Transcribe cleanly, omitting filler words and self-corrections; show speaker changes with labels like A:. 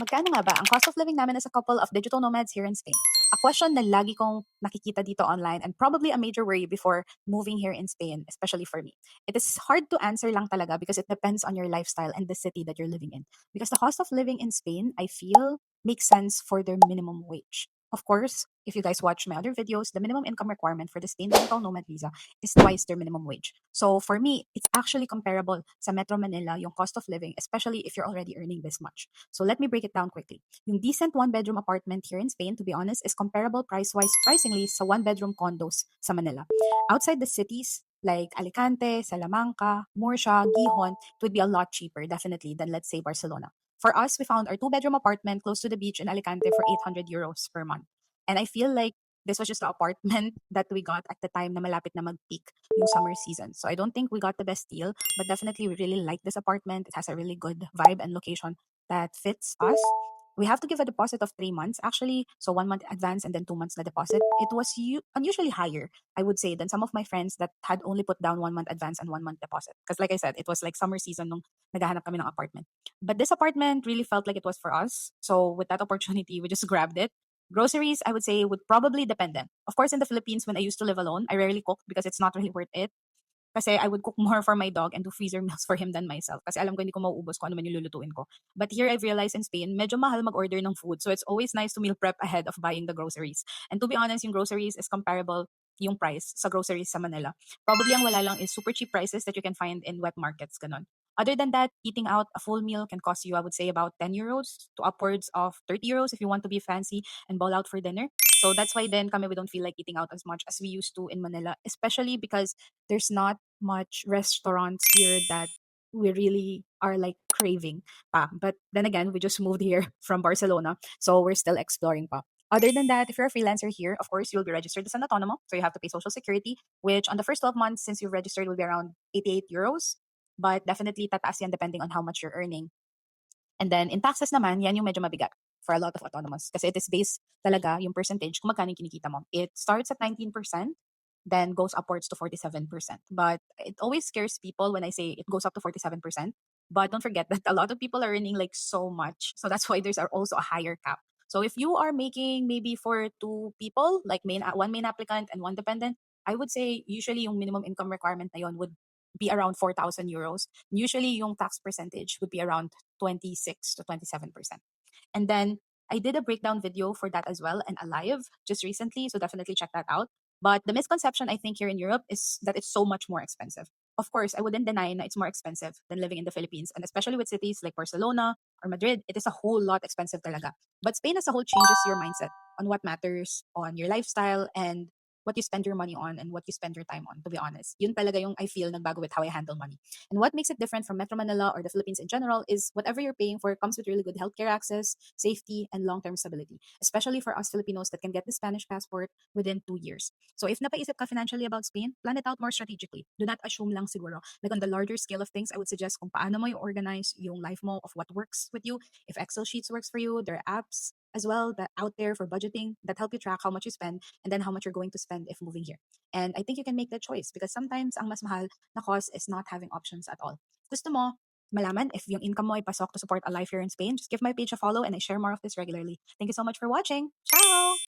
A: Magkano nga ba ang cost of living namin as a couple of digital nomads here in Spain? A question na lagi kong nakikita dito online and probably a major worry before moving here in Spain, especially for me. It is hard to answer lang talaga because it depends on your lifestyle and the city that you're living in. Because the cost of living in Spain, I feel, makes sense for their minimum wage. Of course, if you guys watch my other videos, the minimum income requirement for the Spain Digital Nomad Visa is twice their minimum wage. So for me, it's actually comparable sa Metro Manila, yung cost of living, especially if you're already earning this much. So let me break it down quickly. Yung decent one-bedroom apartment here in Spain, to be honest, is comparable price-wise pricingly sa one-bedroom condos sa Manila. Outside the cities, like Alicante, Salamanca, Murcia, Gihon, it would be a lot cheaper, definitely, than let's say Barcelona. For us, we found our two-bedroom apartment close to the beach in Alicante for 800 euros per month. And I feel like this was just the apartment that we got at the time na malapit na mag-peak yung summer season. So I don't think we got the best deal, but definitely we really like this apartment. It has a really good vibe and location that fits us. We have to give a deposit of 3 months actually. So 1 month advance and then 2 months na deposit. It was unusually higher, I would say, than some of my friends that had only put down 1 month advance and 1 month deposit. Because like I said, it was like summer season nung naghahanap kami ng apartment. But this apartment really felt like it was for us. So with that opportunity, we just grabbed it. Groceries, I would say, would probably depend then. Of course, in the Philippines, when I used to live alone, I rarely cook because it's not really worth it. Kasi I would cook more for my dog and do freezer meals for him than myself. Kasi alam ko hindi ko mauubos kung ano man yung lulutuin ko. But here I've realized in Spain, medyo mahal mag-order ng food. So it's always nice to meal prep ahead of buying the groceries. And to be honest, yung groceries is comparable yung price sa groceries sa Manila. Probably ang wala lang is super cheap prices that you can find in wet markets, ganon. Other than that, eating out a full meal can cost you, I would say, about 10 euros to upwards of 30 euros if you want to be fancy and ball out for dinner. So that's why then kami we don't feel like eating out as much as we used to in Manila, especially because there's not much restaurants here that we really are like craving pa. But then again, we just moved here from Barcelona, so we're still exploring pa. Other than that, if you're a freelancer here, of course, you'll be registered as an autonomo. So you have to pay Social Security, which on the first 12 months since you've registered will be around 88 euros. But definitely tataas yan depending on how much you're earning. And then in taxes naman, yan yung medyo mabigat for a lot of autonomous. Kasi it is based talaga yung percentage kung magkano yung kinikita mo. It starts at 19%, then goes upwards to 47%. But it always scares people when I say it goes up to 47%. But don't forget that a lot of people are earning like so much. So that's why there's also a higher cap. So if you are making maybe for two people, like one main applicant and one dependent, I would say usually yung minimum income requirement na yon would be around 4,000 euros. Usually yung tax percentage would be around 26 to 27%. And then I did a breakdown video for that as well and a live just recently, so definitely check that out. But the misconception I think here in Europe is that it's so much more expensive. Of course, I wouldn't deny that it's more expensive than living in the Philippines, and especially with cities like Barcelona or Madrid, it is a whole lot expensive talaga. But Spain as a whole changes your mindset on what matters, on your lifestyle, and what you spend your money on and what you spend your time on, to be honest. Yun talaga yung I feel nagbago with how I handle money. And what makes it different from Metro Manila or the Philippines in general is whatever you're paying for comes with really good healthcare access, safety, and long-term stability, especially for us Filipinos that can get the Spanish passport within 2 years. So if napaisip ka financially about Spain, plan it out more strategically. Do not assume lang siguro. Like on the larger scale of things, I would suggest kung paano mo organize yung life mo of what works with you. If Excel sheets works for you, there are apps as well that out there for budgeting that help you track how much you spend and then how much you're going to spend if moving here. And I think you can make that choice because sometimes ang mas mahal na cost is not having options at all. Gusto mo malaman if yung income mo ay pasok to support a life here in Spain, just give my page a follow and I share more of this regularly. Thank you so much for watching. Ciao!